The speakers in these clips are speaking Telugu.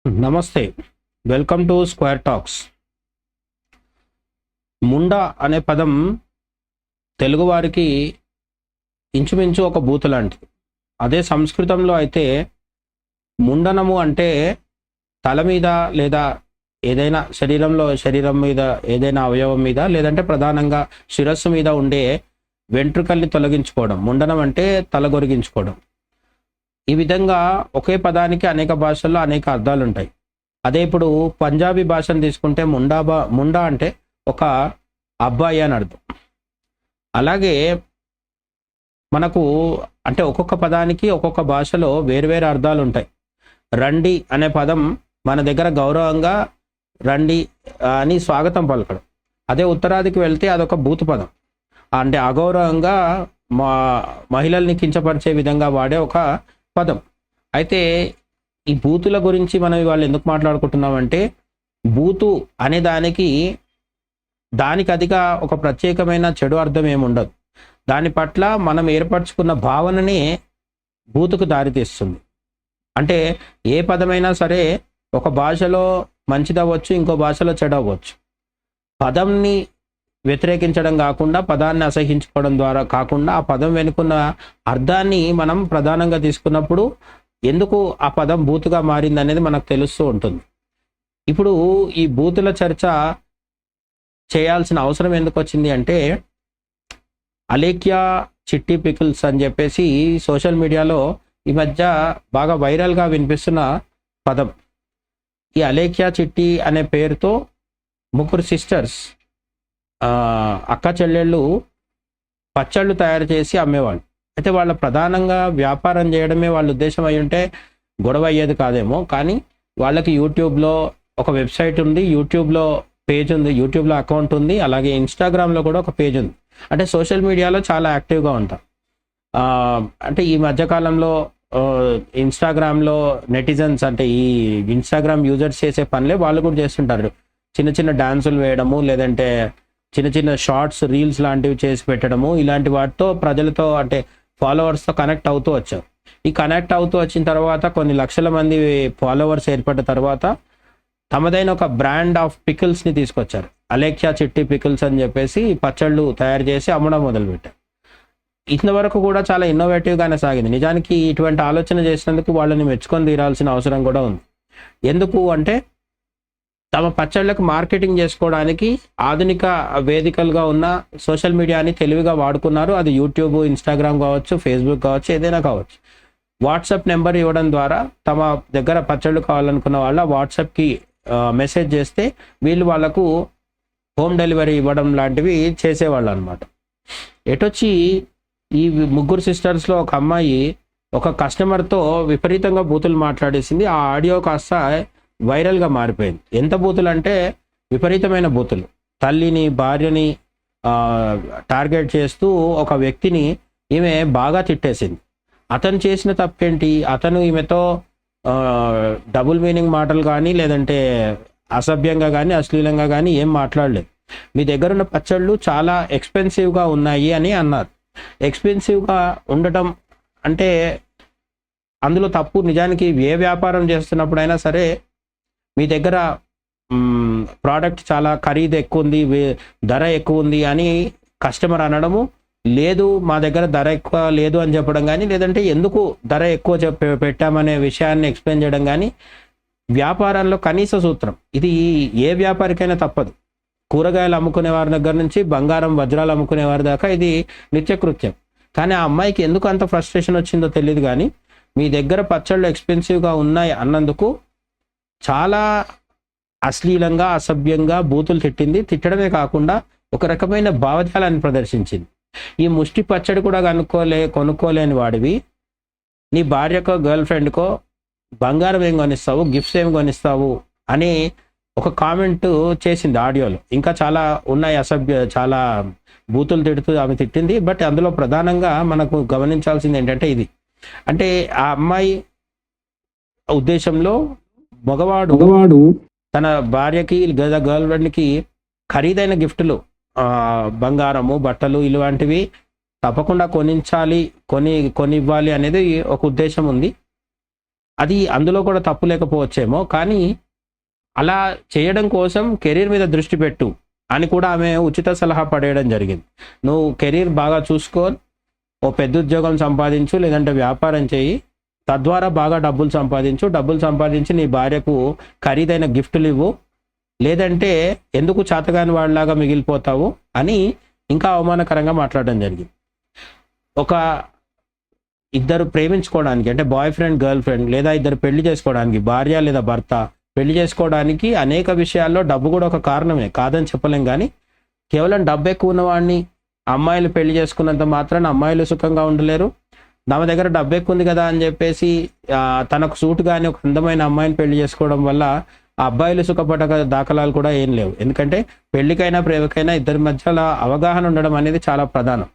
నమస్తే. Welcome to square talks. Munda అనే పదం తెలుగువారికి ఇంచుమించు ఒక బూతు లాంటిది. అదే సంస్కృతంలో అయితే ముండనము అంటే తల మీద లేదా ఏదైనా శరీరం మీద ఏదైనా అవయవం మీద లేదంటే ప్రధానంగా శిరస్సు మీద ఉండే వెంట్రుకల్ని తొలగించుకోవడం. ముండనం అంటే తల గొరిగించుకోవడం. ఈ విధంగా ఒకే పదానికి అనేక భాషల్లో అనేక అర్థాలు ఉంటాయి. అదే ఇప్పుడు పంజాబీ భాషను తీసుకుంటే ముండా అంటే ఒక అబ్బాయి అని అర్థం. అలాగే మనకు అంటే ఒక్కొక్క పదానికి ఒక్కొక్క భాషలో వేరువేరు అర్థాలు ఉంటాయి. రండి అనే పదం మన దగ్గర గౌరవంగా రండి అని స్వాగతం పలకడం. అదే ఉత్తరాదికి వెళ్తే అదొక బూతు పదం, అంటే అగౌరవంగా మా మహిళల్ని కించపరిచే విధంగా వాడే ఒక పదం. అయితే ఈ బూతుల గురించి మనం ఇవాళ ఎందుకు మాట్లాడుకుంటున్నామంటే, బూతు అనే దానికి అదిగా ఒక ప్రత్యేకమైన చెడు అర్థం ఏముండదు. దాని పట్ల మనం ఏర్పరచుకున్న భావననే బూతుకు దారితీస్తుంది. అంటే ఏ పదమైనా సరే ఒక భాషలో మంచిదవ్వచ్చు, ఇంకో భాషలో చెడవచ్చు. పదంని వ్యతిరేకించడం కాకుండా, పదాన్ని అసహించుకోవడం ద్వారా కాకుండా, ఆ పదం వెనుకున్న అర్థాన్ని మనం ప్రధానంగా తీసుకున్నప్పుడు ఎందుకు ఆ పదం బూతుగా మారింది అనేది మనకు తెలుస్తూ ఉంటుంది. ఇప్పుడు ఈ బూతుల చర్చ చేయాల్సిన అవసరం ఎందుకు వచ్చింది అంటే, అలేఖ్యా చిట్టి పికిల్స్ అని చెప్పేసి సోషల్ మీడియాలో ఈ మధ్య బాగా వైరల్గా వినిపిస్తున్న పదం. ఈ అలేఖ్యా చిట్టి అనే పేరుతో ముగ్గురు సిస్టర్స్, అక్క చెల్లెళ్ళు పచ్చళ్ళు తయారు చేసి అమ్మేవాళ్ళు. అయితే వాళ్ళ ప్రధానంగా వ్యాపారం చేయడమే వాళ్ళ ఉద్దేశం అయి ఉంటే గొడవ అయ్యేది కాదేమో. కానీ వాళ్ళకి యూట్యూబ్లో ఒక వెబ్సైట్ ఉంది, యూట్యూబ్లో పేజ్ ఉంది, యూట్యూబ్లో అకౌంట్ ఉంది, అలాగే ఇన్స్టాగ్రామ్లో కూడా ఒక పేజ్ ఉంది. అంటే సోషల్ మీడియాలో చాలా యాక్టివ్గా ఉంటారు. అంటే ఈ మధ్యకాలంలో ఇన్స్టాగ్రామ్లో నెటిజన్స్, అంటే ఈ ఇన్స్టాగ్రామ్ యూజర్స్ చేసే పనులే వాళ్ళు కూడా చేస్తుంటారు. చిన్న చిన్న డాన్సులు వేయడము, లేదంటే చిన్న చిన్న షార్ట్స్, రీల్స్ లాంటివి చేసి పెట్టడము, ఇలాంటి వాటితో ప్రజలతో అంటే ఫాలోవర్స్తో కనెక్ట్ అవుతూ వచ్చారు. ఈ కనెక్ట్ అవుతూ వచ్చిన తర్వాత కొన్ని లక్షల మంది ఫాలోవర్స్ ఏర్పడిన తర్వాత తమదైన ఒక బ్రాండ్ ఆఫ్ పికిల్స్ని తీసుకొచ్చారు. అలేఖ్యా చిట్టి పికిల్స్ అని చెప్పేసి పచ్చళ్ళు తయారు చేసి అమ్మడం మొదలుపెట్టారు. ఇంతవరకు కూడా చాలా ఇన్నోవేటివ్గానే సాగింది. నిజానికి ఇటువంటి ఆలోచన చేసినందుకు వాళ్ళని మెచ్చుకొని తీరాల్సిన అవసరం కూడా ఉంది. ఎందుకు అంటే, తమ పచ్చళ్లకు మార్కెటింగ్ చేసుకోవడానికి ఆధునిక వేదికలుగా ఉన్న సోషల్ మీడియాని తెలివిగా వాడుకున్నారు. అది యూట్యూబ్, ఇన్స్టాగ్రామ్ కావచ్చు, ఫేస్బుక్ కావచ్చు, ఏదైనా కావచ్చు. వాట్సాప్ నెంబర్ ఇవ్వడం ద్వారా తమ దగ్గర పచ్చళ్ళు కావాలనుకున్న వాళ్ళ వాట్సాప్కి మెసేజ్ చేస్తే వీళ్ళు వాళ్ళకు హోమ్ డెలివరీ ఇవ్వడం లాంటివి చేసేవాళ్ళు అనమాట. ఎటొచ్చి ఈ ముగ్గురు సిస్టర్స్లో ఒక అమ్మాయి ఒక కస్టమర్తో విపరీతంగా బూతులు మాట్లాడేసింది. ఆ ఆడియో కాస్త వైరల్గా మారిపోయింది. ఎంత బూతులు అంటే విపరీతమైన బూతులు. తల్లిని, భార్యని టార్గెట్ చేస్తూ ఒక వ్యక్తిని ఈమె బాగా తిట్టేసింది. అతను చేసిన తప్పేంటి? అతను ఈమెతో డబుల్ మీనింగ్ మాటలు కానీ, లేదంటే అసభ్యంగా కానీ, అశ్లీలంగా కానీ ఏం మాట్లాడలేదు. మీ దగ్గర ఉన్న పచ్చళ్ళు చాలా ఎక్స్పెన్సివ్గా ఉన్నాయి అని అన్నారు. ఎక్స్పెన్సివ్గా ఉండటం అంటే అందులో తప్పు. నిజానికి ఏ వ్యాపారం చేస్తున్నప్పుడైనా సరే మీ దగ్గర ప్రోడక్ట్ చాలా ఖరీదు ఎక్కువ ఉంది, ధర ఎక్కువ ఉంది అని కస్టమర్ అనడము, లేదు మా దగ్గర ధర ఎక్కువ లేదు అని చెప్పడం కానీ, లేదంటే ఎందుకు ధర ఎక్కువ పెట్టామనే విషయాన్ని ఎక్స్ప్లెయిన్ చేయడం కానీ వ్యాపారంలో కనీస సూత్రం. ఇది ఏ వ్యాపారికైనా తప్పదు. కూరగాయలు అమ్ముకునే వారి దగ్గర నుంచి బంగారం, వజ్రాలు అమ్ముకునే వారి దాకా ఇది నిత్యకృత్యం. కానీ ఆ అమ్మాయికి ఎందుకు అంత ఫ్రస్ట్రేషన్ వచ్చిందో తెలియదు. కానీ మీ దగ్గర పచ్చళ్ళు ఎక్స్పెన్సివ్గా ఉన్నాయి అన్నందుకు చాలా అశ్లీలంగా, అసభ్యంగా బూతులు తిట్టింది. తిట్టడమే కాకుండా ఒక రకమైన భావజాలాన్ని ప్రదర్శించింది. ఈ ముష్టి పచ్చడి కూడా కొనుక్కోలేని వాడివి, నీ భార్యకో గర్ల్ ఫ్రెండ్కో బంగారం ఏం కొనిస్తావు, గిఫ్ట్స్ ఏం కొనిస్తావు అని ఒక కామెంట్ చేసింది ఆడియోలో. ఇంకా చాలా ఉన్నాయి, చాలా బూతులు తిడుతూ ఆమె తిట్టింది. బట్ అందులో ప్రధానంగా మనకు గమనించాల్సింది ఏంటంటే ఇది, అంటే ఆ అమ్మాయి ఉద్దేశంలో మగవాడు తన భార్యకి లేదా గర్ల్ ఫ్రెండ్కి ఖరీదైన గిఫ్టులు, బంగారము, బట్టలు ఇలాంటివి తప్పకుండా కొనివ్వాలి అనేది ఒక ఉద్దేశం ఉంది. అది అందులో కూడా తప్పు లేకపోవచ్చేమో, కానీ అలా చేయడం కోసం కెరీర్ మీద దృష్టి పెట్టు అని కూడా ఆమె ఉచిత సలహా పడేయడం జరిగింది. నువ్వు కెరీర్ బాగా చూసుకో, ఓ పెద్ద ఉద్యోగం సంపాదించు, లేదంటే వ్యాపారం చేయి, తద్వారా బాగా డబ్బులు సంపాదించి నీ భార్యకు ఖరీదైన గిఫ్టులు ఇవ్వు, లేదంటే ఎందుకు చాతగాని వాళ్ళలాగా మిగిలిపోతావు అని ఇంకా అవమానకరంగా మాట్లాడడం జరిగింది. ఒక ఇద్దరు ప్రేమించుకోవడానికి, అంటే బాయ్ ఫ్రెండ్ గర్ల్ ఫ్రెండ్, లేదా ఇద్దరు పెళ్లి చేసుకోవడానికి, భార్య లేదా భర్త పెళ్లి చేసుకోవడానికి అనేక విషయాల్లో డబ్బు కూడా ఒక కారణమే, కాదని చెప్పలేం. కానీ కేవలం డబ్బు ఎక్కువ ఉన్నవాడిని అమ్మాయిలు పెళ్లి చేసుకున్నంత మాత్రాన అమ్మాయిలు సుఖంగా ఉండలేరు. తమ దగ్గర డబ్బు ఎక్కువ ఉంది కదా అని చెప్పేసి తనకు సూటు కానీ ఒక అందమైన అమ్మాయిని పెళ్లి చేసుకోవడం వల్ల ఆ అబ్బాయిలు సుఖపడ్డ దాఖలాలు కూడా ఏం లేవు. ఎందుకంటే పెళ్లికైనా ప్రేమకైనా ఇద్దరి మధ్యలో అవగాహన ఉండడం అనేది చాలా ప్రధానం.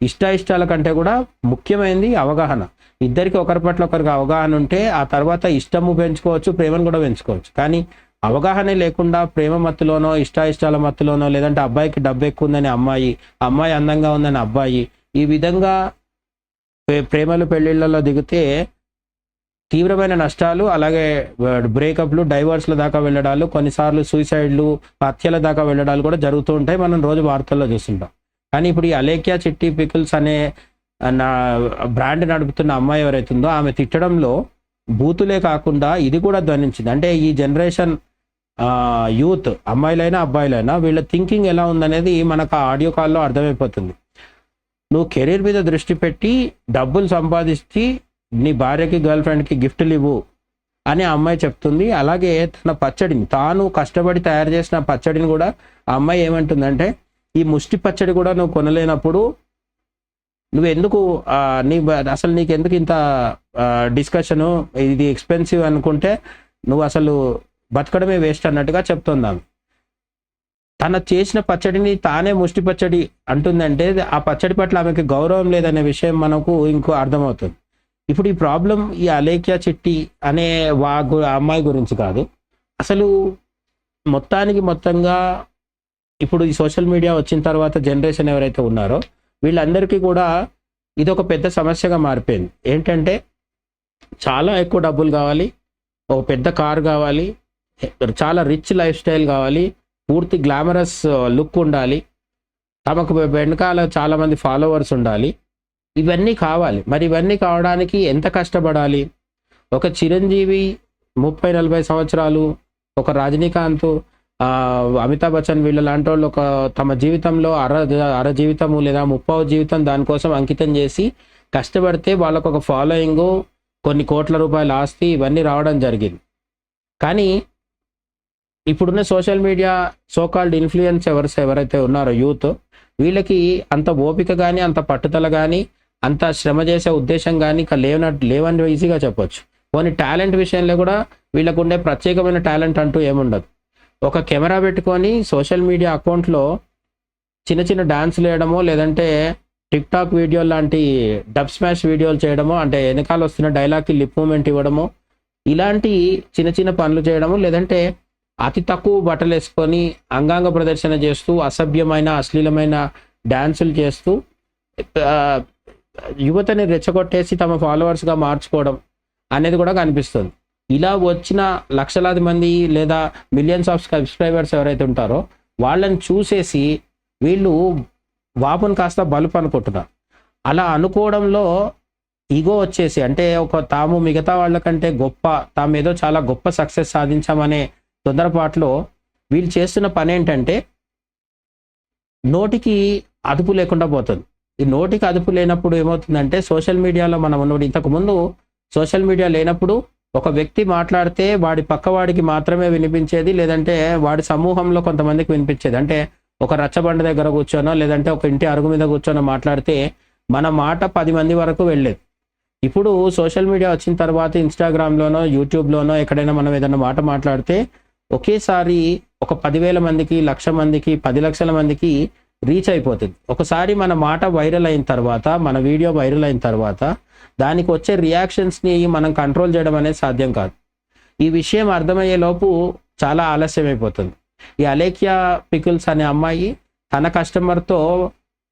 ఇష్టాల కంటే కూడా ముఖ్యమైనది అవగాహన. ఇద్దరికి ఒకరి పట్ల ఒకరికి అవగాహన ఉంటే ఆ తర్వాత ఇష్టము పెంచుకోవచ్చు, ప్రేమను కూడా పెంచుకోవచ్చు. కానీ అవగాహన లేకుండా ప్రేమ మత్తులోనో ఇష్టాల మత్తులోనో, లేదంటే అబ్బాయికి డబ్బు ఎక్కువ ఉందని అమ్మాయి అందంగా ఉందని అబ్బాయి, ఈ విధంగా ప్రేమలు పెళ్లిళ్లలో దిగితే తీవ్రమైన నష్టాలు, అలాగే బ్రేకప్లు, డైవర్స్ల దాకా వెళ్ళడాలు, కొన్నిసార్లు సూసైడ్లు, హత్యల దాకా వెళ్ళడాలు కూడా జరుగుతూ ఉంటాయి. మనం రోజు వార్తల్లో చూస్తుంటాం. కానీ ఇప్పుడు ఈ అలేఖ్యా చిట్టి పికిల్స్ అనే బ్రాండ్ నడుపుతున్న అమ్మాయి ఎవరైతుందో ఆమె తిట్టడంలో బూతులే కాకుండా ఇది కూడా ధ్వనించింది. అంటే ఈ జనరేషన్ యూత్, అమ్మాయిలైనా అబ్బాయిలైనా, వీళ్ళ థింకింగ్ ఎలా ఉందనేది మనకు ఆ ఆడియో కాల్లో అర్థమైపోతుంది. నువ్వు కెరీర్ మీద దృష్టి పెట్టి డబ్బులు సంపాదించి నీ భార్యకి గర్ల్ ఫ్రెండ్కి గిఫ్ట్లు ఇవ్వు అని ఆ అమ్మాయి చెప్తుంది. అలాగే తన పచ్చడిని, తాను కష్టపడి తయారు చేసిన పచ్చడిని కూడా ఆ అమ్మాయి ఏమంటుందంటే, ఈ ముష్టి పచ్చడి కూడా నువ్వు కొనలేనప్పుడు నువ్వెందుకు అసలు నీకెందుకు ఇంత డిస్కషను, ఇది ఎక్స్పెన్సివ్ అనుకుంటే నువ్వు అసలు బతకడమే వేస్ట్ అన్నట్టుగా చెప్తుంది ఆమె. తన చేసిన పచ్చడిని తానే ముష్టి పచ్చడి అంటుందంటే ఆ పచ్చడి పట్ల ఆమెకి గౌరవం లేదనే విషయం మనకు ఇంకో అర్థమవుతుంది. ఇప్పుడు ఈ ప్రాబ్లం ఈ అలేఖ్యా చిట్టి అనే అమ్మాయి గురించి కాదు, అసలు మొత్తంగా ఇప్పుడు ఈ సోషల్ మీడియా వచ్చిన తర్వాత జనరేషన్ ఎవరైతే ఉన్నారో వీళ్ళందరికీ కూడా ఇది ఒక పెద్ద సమస్యగా మారిపోయింది. ఏంటంటే చాలా ఎక్కువ డబ్బులు కావాలి, ఒక పెద్ద కార్ కావాలి, చాలా రిచ్ లైఫ్ స్టైల్ కావాలి, పూర్తి గ్లామరస్ లుక్ ఉండాలి, తమకు వెనకాల చాలామంది ఫాలోవర్స్ ఉండాలి, ఇవన్నీ కావాలి. మరి ఇవన్నీ కావడానికి ఎంత కష్టపడాలి? ఒక చిరంజీవి 30-40 సంవత్సరాలు, ఒక రజనీకాంత్, అమితాబ్ బచ్చన్, వీళ్ళ లాంటి వాళ్ళు ఒక తమ జీవితంలో అర జీవితము లేదా 30వ జీవితం దానికోసం అంకితం చేసి కష్టపడితే వాళ్ళకు ఒక ఫాలోయింగ్, కొన్ని కోట్ల రూపాయల ఆస్తి, ఇవన్నీ రావడం జరిగింది. కానీ ఇప్పుడున్న సోషల్ మీడియా సోకాల్డ్ ఇన్ఫ్లుయెన్సర్స్ ఎవరైతే ఉన్నారో యూత్, వీళ్ళకి అంత ఓపిక కానీ, అంత పట్టుదల కానీ, అంత శ్రమ చేసే ఉద్దేశం కానీ లేవని ఈజీగా చెప్పొచ్చు. కొన్ని టాలెంట్ విషయంలో కూడా వీళ్ళకు ఉండే ప్రత్యేకమైన టాలెంట్ అంటూ ఏముండదు. ఒక కెమెరా పెట్టుకొని సోషల్ మీడియా అకౌంట్లో చిన్న డాన్సులు వేయడమో, లేదంటే టిక్ టాక్ వీడియోలు లాంటి డబ్ స్మాష్ వీడియోలు చేయడమో, అంటే వెనకాల వస్తున్న డైలాగ్కి లిప్ మూమెంట్ ఇవ్వడమో, ఇలాంటి చిన్న పనులు చేయడము, లేదంటే అతి తక్కువ బట్టలు వేసుకొని అంగాంగ ప్రదర్శన చేస్తూ అసభ్యమైన అశ్లీలమైన డాన్సులు చేస్తూ యువతని రెచ్చగొట్టేసి తమ ఫాలోవర్స్గా మార్చుకోవడం అనేది కూడా కనిపిస్తుంది. ఇలా వచ్చిన లక్షలాది మంది లేదా మిలియన్స్ ఆఫ్ సబ్స్క్రైబర్స్ ఎవరైతే ఉంటారో వాళ్ళని చూసేసి వీళ్ళు వాపును కాస్త బలుపు అనుకుంటున్నారు. అలా అనుకోవడంలో ఈగో వచ్చేసి, అంటే తాము మిగతా వాళ్ళకంటే గొప్ప, తాము ఏదో చాలా గొప్ప సక్సెస్ సాధించామనే తొందరపాటులో వీళ్ళు చేస్తున్న పని ఏంటంటే నోటికి అదుపు లేకుండా పోతుంది. ఈ నోటికి అదుపు లేనప్పుడు ఏమవుతుందంటే, సోషల్ మీడియాలో మనం ఉన్నప్పుడు, ఇంతకుముందు సోషల్ మీడియా లేనప్పుడు ఒక వ్యక్తి మాట్లాడితే వాడి పక్కవాడికి మాత్రమే వినిపించేది, లేదంటే వాడి సమూహంలో కొంతమందికి వినిపించేది. అంటే ఒక రచ్చబండ దగ్గర కూర్చోనో, లేదంటే ఒక ఇంటి అరుగు మీద కూర్చొనో మాట్లాడితే మన మాట 10 మంది వరకు వెళ్ళేది. ఇప్పుడు సోషల్ మీడియా వచ్చిన తర్వాత ఇన్స్టాగ్రామ్లోనో, యూట్యూబ్లోనో ఎక్కడైనా మనం ఏదైనా మాట మాట్లాడితే ఒకేసారి ఒక 10,000 మందికి, 1,00,000 మందికి, 10 లక్షల మందికి రీచ్ అయిపోతుంది. ఒకసారి మన మాట వైరల్ అయిన తర్వాత, మన వీడియో వైరల్ అయిన తర్వాత దానికి వచ్చే రియాక్షన్స్ని మనం కంట్రోల్ చేయడం అనేది సాధ్యం కాదు. ఈ విషయం అర్థమయ్యే లోపు చాలా ఆలస్యం అయిపోతుంది. ఈ అలేఖ్యా పికిల్స్ అనే అమ్మాయి తన కస్టమర్తో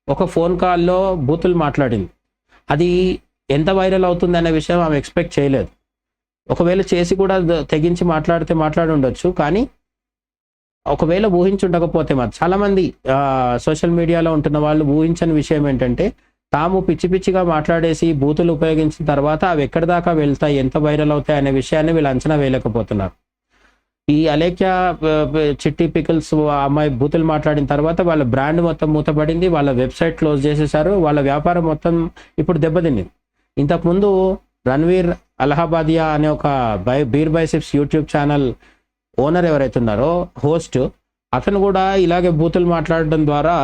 ఒక ఫోన్ కాల్లో బూతులు మాట్లాడింది. అది ఎంత వైరల్ అవుతుంది అనే విషయం ఆమె ఎక్స్పెక్ట్ చేయలేదు. ఒకవేళ చేసి కూడా తెగించి మాట్లాడితే మాట్లాడి ఉండొచ్చు. కానీ ఒకవేళ ఊహించుండకపోతే చాలామంది సోషల్ మీడియాలో ఉంటున్న వాళ్ళు ఊహించని విషయం ఏంటంటే, తాము పిచ్చి పిచ్చిగా మాట్లాడేసి బూతులు ఉపయోగించిన తర్వాత అవి ఎక్కడి దాకా వెళ్తాయి, ఎంత వైరల్ అవుతాయి అనే విషయాన్ని వీళ్ళు అంచనా వేయలేకపోతున్నారు. ఈ అలేఖ్య చిట్టి పికిల్స్ అమ్మాయి బూతులు మాట్లాడిన తర్వాత వాళ్ళ బ్రాండ్ మొత్తం మూతపడింది. వాళ్ళ వెబ్సైట్ క్లోజ్ చేసేసారు. వాళ్ళ వ్యాపారం మొత్తం ఇప్పుడు దెబ్బతింది. ఇంతకుముందు రణ్వీర్ అలహాబాదియా అనే ఒక beer biceps YouTube channel owner ఎవరైతే ఉన్నారో హోస్ట్, అతను కూడా ఇలాగే బూతులు మాట్లాడడం ద్వారా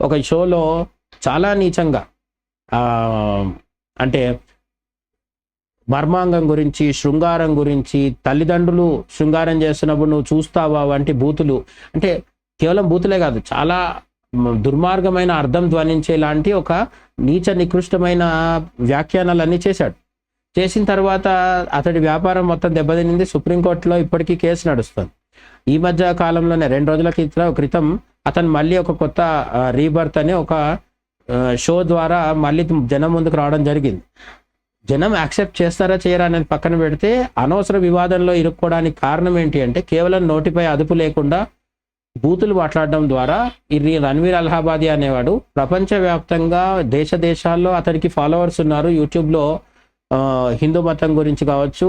ఒక షోలో చాలా నీచంగా అంటే మర్మాంగం గురించి, శృంగారం గురించి, తల్లిదండ్రులు శృంగారం చేస్తున్నప్పుడు నువ్వు చూస్తావా వంటి బూతులు, అంటే కేవలం బూతులే కాదు, చాలా దుర్మార్గమైన అర్థం ధ్వనించేలాంటి ఒక నీచ నికృష్టమైన వ్యాఖ్యానాలన్నీ చేశాడు. చేసిన తర్వాత అతడి వ్యాపారం మొత్తం దెబ్బతినింది. సుప్రీంకోర్టులో ఇప్పటికీ కేసు నడుస్తుంది. ఈ మధ్య కాలంలోనే 2 రోజుల క్రితం అతను మళ్ళీ ఒక కొత్త రీబర్త్ అనే ఒక షో ద్వారా మళ్ళీ జనం ముందుకు రావడం జరిగింది. జనం యాక్సెప్ట్ చేస్తారా చేయరా అనేది పక్కన పెడితే, అనవసర వివాదంలో ఇరుక్కోవడానికి కారణం ఏంటి అంటే, కేవలం నోటిపై అదుపు లేకుండా బూతులు మాట్లాడడం ద్వారా ఈ రణ్వీర్ అలహాబాదియా అనేవాడు ప్రపంచవ్యాప్తంగా దేశాల్లో అతనికి ఫాలోవర్స్ ఉన్నారు. యూట్యూబ్లో హిందూ మతం గురించి కావచ్చు,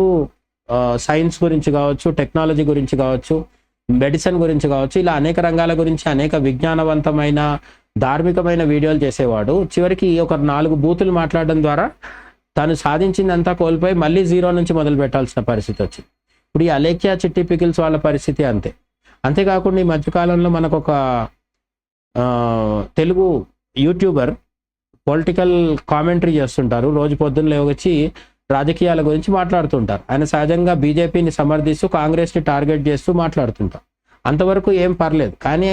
సైన్స్ గురించి కావచ్చు, టెక్నాలజీ గురించి కావచ్చు, మెడిసిన్ గురించి కావచ్చు, ఇలా అనేక రంగాల గురించి అనేక విజ్ఞానవంతమైన ధార్మికమైన వీడియోలు చేసేవాడు. చివరికి ఒక 4 బూతులు మాట్లాడడం ద్వారా తను సాధించిందంతా కోల్పోయి మళ్ళీ జీరో నుంచి మొదలు పెట్టాల్సిన పరిస్థితి వచ్చింది. ఇప్పుడు ఈ అలేఖ్య చిట్టి పికిల్స్ వాళ్ళ పరిస్థితి అంతే. అంతేకాకుండా ఈ మధ్యకాలంలో మనకు ఒక తెలుగు యూట్యూబర్ పొలిటికల్ కామెంటరీ చేస్తుంటారు. రోజు పొద్దున్న లేవచ్చి రాజకీయాల గురించి మాట్లాడుతుంటారు. ఆయన సహజంగా బీజేపీని సమర్థిస్తూ కాంగ్రెస్ని టార్గెట్ చేస్తూ మాట్లాడుతుంటారు. అంతవరకు ఏం పర్లేదు. కానీ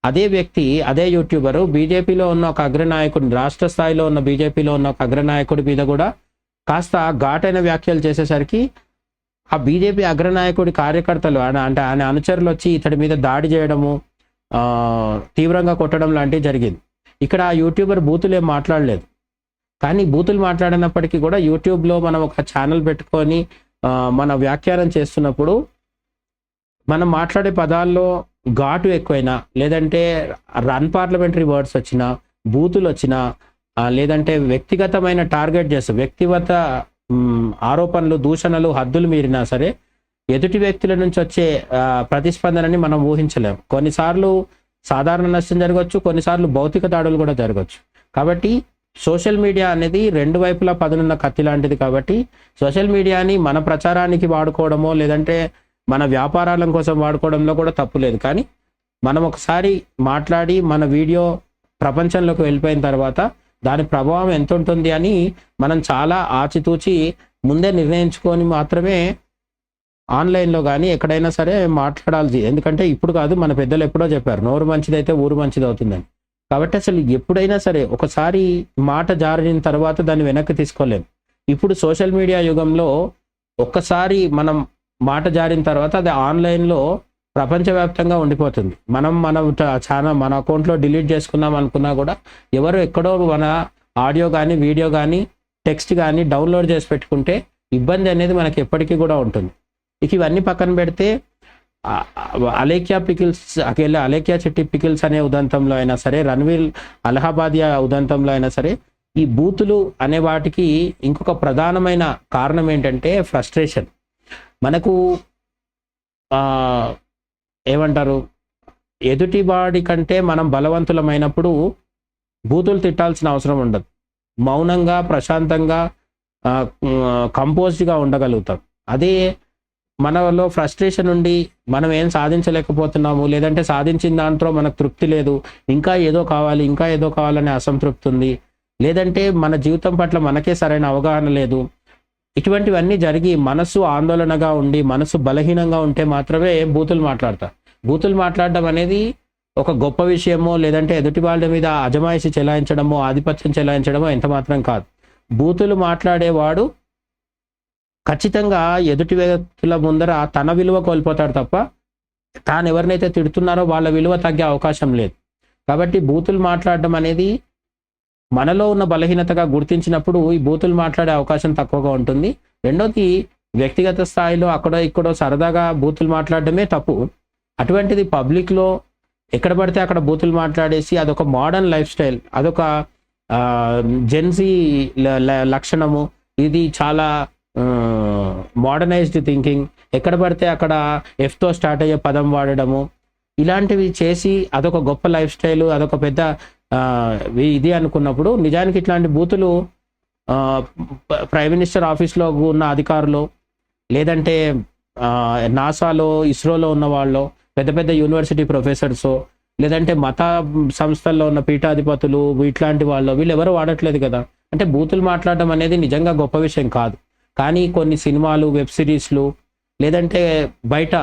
అదే వ్యక్తి, అదే యూట్యూబరు బీజేపీలో ఉన్న ఒక అగ్రనాయకుడిని, రాష్ట్ర స్థాయిలో ఉన్న బీజేపీలో ఉన్న ఒక అగ్రనాయకుడి మీద కూడా కాస్త ఘాటైన వ్యాఖ్యలు చేసేసరికి ఆ బీజేపీ అగ్రనాయకుడి కార్యకర్తలు అంటే ఆయన అనుచరులు వచ్చి ఇతడి మీద దాడి చేయడము, తీవ్రంగా కొట్టడం లాంటివి జరిగింది. ఇక్కడ ఆ యూట్యూబర్ బూతులు ఏం మాట్లాడలేదు. కానీ బూతులు మాట్లాడినప్పటికీ కూడా యూట్యూబ్లో మనం ఒక ఛానల్ పెట్టుకొని మన వ్యాఖ్యానం చేస్తున్నప్పుడు మనం మాట్లాడే పదాల్లో ఘాటు ఎక్కువైనా, లేదంటే అన్పార్లమెంటరీ వర్డ్స్ వచ్చినా, బూతులు వచ్చినా, లేదంటే వ్యక్తిగతమైన టార్గెట్ చేస్తూ వ్యక్తిగత ఆరోపణలు, దూషణలు హద్దులు మీరినా సరే ఎదుటి వ్యక్తుల నుంచి వచ్చే ప్రతిస్పందనని మనం ఊహించలేం. కొన్నిసార్లు సాధారణ నష్టం జరగవచ్చు, కొన్నిసార్లు భౌతిక దాడులు కూడా జరగవచ్చు. కాబట్టి సోషల్ మీడియా అనేది 2 వైపులా పదునున్న కత్తి లాంటిది. కాబట్టి సోషల్ మీడియాని మన ప్రచారానికి వాడుకోవడమో, లేదంటే మన వ్యాపారాల కోసం వాడుకోవడంలో కూడా తప్పు లేదు. కానీ మనం ఒకసారి మాట్లాడి మన వీడియో ప్రపంచంలోకి వెళ్ళిపోయిన తర్వాత దాని ప్రభావం ఎంత ఉంటుంది అని మనం చాలా ఆచితూచి ముందే నిర్ణయించుకొని మాత్రమే ఆన్లైన్లో కానీ ఎక్కడైనా సరే మాట్లాడాలి. ఎందుకంటే ఇప్పుడు కాదు, మన పెద్దలు ఎప్పుడో చెప్పారు, నోరు మంచిదైతే ఊరు మంచిది అవుతుందని. కాబట్టి అసలు ఎప్పుడైనా సరే ఒకసారి మాట జారిన తర్వాత దాన్ని వెనక్కి తీసుకోలేం. ఇప్పుడు సోషల్ మీడియా యుగంలో ఒక్కసారి మనం మాట జారిన తర్వాత అది ఆన్లైన్లో ప్రపంచవ్యాప్తంగా ఉండిపోతుంది. మనం మన అకౌంట్లో డిలీట్ చేసుకుందాం అనుకున్నా కూడా ఎవరు ఎక్కడో మన ఆడియో కానీ, వీడియో కానీ, టెక్స్ట్ కానీ డౌన్లోడ్ చేసి పెట్టుకుంటే ఇబ్బంది అనేది మనకి ఎప్పటికీ కూడా ఉంటుంది. ఇక ఇవన్నీ పక్కన పెడితే అలేఖ్య చిట్టి పికిల్స్ అనే ఉదంతంలో అయినా సరే, రణ్వీర్ అలహాబాదియా ఉదంతంలో అయినా సరే, ఈ బూతులు అనే వాటికి ఇంకొక ప్రధానమైన కారణం ఏంటంటే ఫ్రస్ట్రేషన్. మనకు ఏమంటారు, ఎదుటివాడి కంటే మనం బలవంతులమైనప్పుడు బూతులు తిట్టాల్సిన అవసరం ఉండదు. మౌనంగా, ప్రశాంతంగా, కంపోజ్డ్గా ఉండగలుగుతాం. అదే మనలో ఫ్రస్ట్రేషన్ ఉండి మనం ఏం సాధించలేకపోతున్నాము, లేదంటే సాధించిన దాంట్లో మనకు తృప్తి లేదు, ఇంకా ఏదో కావాలనే అసంతృప్తి ఉంది, లేదంటే మన జీవితం పట్ల మనకే సరైన అవగాహన లేదు, ఇటువంటివన్నీ జరిగి మనసు ఆందోళనగా ఉండి మనసు బలహీనంగా ఉంటే మాత్రమే బూతులు మాట్లాడతారు. బూతులు మాట్లాడడం అనేది ఒక గొప్ప విషయమో, లేదంటే ఎదుటి వాళ్ళ మీద అజమాయిషి చెలాయించడమో, ఆధిపత్యం చెలాయించడమో ఎంత మాత్రం కాదు. బూతులు మాట్లాడేవాడు ఖచ్చితంగా ఎదుటి వ్యక్తుల ముందర తన విలువ కోల్పోతాడు తప్ప తాను ఎవరినైతే తిడుతున్నారో వాళ్ళ విలువ తగ్గే అవకాశం లేదు. కాబట్టి బూతులు మాట్లాడడం అనేది మనలో ఉన్న బలహీనతగా గుర్తించినప్పుడు ఈ బూతులు మాట్లాడే అవకాశం తక్కువగా ఉంటుంది. రెండోది, వ్యక్తిగత స్థాయిలో అక్కడో ఇక్కడో సరదాగా బూతులు మాట్లాడడమే తప్పు. అటువంటిది పబ్లిక్లో ఎక్కడ పడితే అక్కడ బూతులు మాట్లాడేసి అదొక మోడర్న్ లైఫ్ స్టైల్, అదొక జెన్సీ లక్షణము, ఇది చాలా మోడర్నైజ్డ్ థింకింగ్, ఎక్కడ పడితే అక్కడ ఎఫ్తో స్టార్ట్ అయ్యే పదం వాడడము, ఇలాంటివి చేసి అదొక గొప్ప లైఫ్ స్టైలు, అదొక పెద్ద ఇది అనుకున్నప్పుడు నిజానికి ఇట్లాంటి బూతులు ప్రైమ్ మినిస్టర్ ఆఫీస్లో ఉన్న అధికారులు, లేదంటే నాసాలో ఇస్రోలో ఉన్న వాళ్ళు, పెద్ద పెద్ద యూనివర్సిటీ ప్రొఫెసర్స్, లేదంటే మత సంస్థల్లో ఉన్న పీఠాధిపతులు, ఇట్లాంటి వాళ్ళు వీళ్ళు ఎవరు వాడట్లేదు కదా. అంటే బూతులు మాట్లాడడం అనేది నిజంగా గొప్ప విషయం కాదు. కానీ కొన్ని సినిమాలు, వెబ్ సిరీస్లు, లేదంటే బయట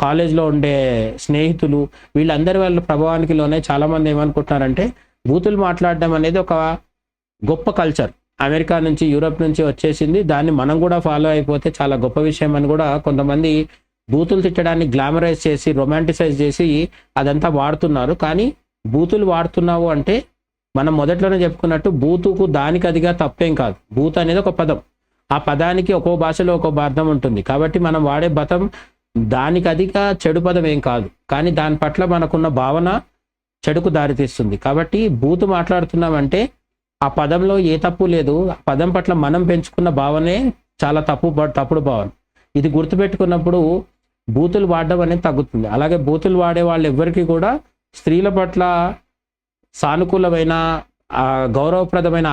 కాలేజ్లో ఉండే స్నేహితులు, వీళ్ళందరి వాళ్ళ ప్రభావానికి లోనే చాలామంది ఏమనుకుంటున్నారంటే బూతులు మాట్లాడడం అనేది ఒక గొప్ప కల్చర్, అమెరికా నుంచి యూరోప్ నుంచి వచ్చేసింది, దాన్ని మనం కూడా ఫాలో అయిపోతే చాలా గొప్ప విషయం అని కూడా కొంతమంది బూతులు తిట్టడాన్ని గ్లామరైజ్ చేసి, రొమాంటిసైజ్ చేసి అదంతా వాడుతున్నారు. కానీ బూతులు వాడుతున్నావు అంటే మనం మొదట్లోనే చెప్పుకున్నట్టు బూతుకు దానికి అదిగా తప్పేం కాదు. బూత్ అనేది ఒక పదం, ఆ పదానికి ఒక్కో భాషలో ఒక్కో అర్థం ఉంటుంది. కాబట్టి మనం వాడే పదం దానికి అదిగా చెడు పదం ఏం కాదు, కానీ దాని పట్ల మనకున్న భావన చెడుకు దారితీస్తుంది. కాబట్టి బూతు మాట్లాడుతున్నామంటే ఆ పదంలో ఏ తప్పు లేదు, ఆ పదం పట్ల మనం పెంచుకున్న భావనే చాలా తప్పుడు భావన. ఇది గుర్తుపెట్టుకున్నప్పుడు బూతులు వాడడం అనేది తగ్గుతుంది. అలాగే బూతులు వాడే వాళ్ళు ఎవ్వరికీ కూడా స్త్రీల పట్ల సానుకూలమైన గౌరవప్రదమైన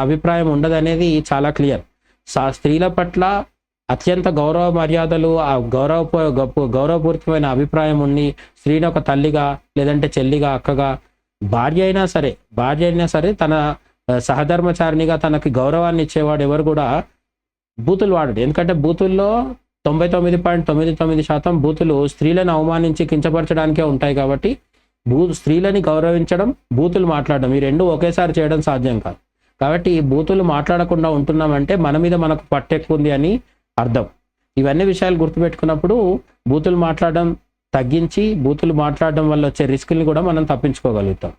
అభిప్రాయం ఉండదనేది చాలా క్లియర్. స్త్రీల పట్ల అత్యంత గౌరవ మర్యాదలు, ఆ గౌరవపూరితమైన అభిప్రాయం ఉండి స్త్రీని ఒక తల్లిగా, లేదంటే చెల్లిగా, అక్కగా, భార్య అయినా సరే తన సహధర్మచారినిగా తనకి గౌరవాన్ని ఇచ్చేవాడు ఎవరు కూడా బూతులు వాడడు. ఎందుకంటే బూతుల్లో 99.99% బూతులు స్త్రీలను అవమానించి కించపరచడానికే ఉంటాయి. కాబట్టి స్త్రీలని గౌరవించడం, బూతులు మాట్లాడడం, ఈ రెండు ఒకేసారి చేయడం సాధ్యం కాదు. కాబట్టి ఈ బూతులు మాట్లాడకుండా ఉంటున్నామంటే మన మీద మనకు పట్టెక్కుంది అని అర్థం. ఇవన్నీ విషయాలు గుర్తుపెట్టుకున్నప్పుడు బూతులు మాట్లాడడం తగ్గించి, బూతులు మాట్లాడడం వల్ల వచ్చే రిస్కుల్ని కూడా మనం తప్పించుకోగలుగుతాం.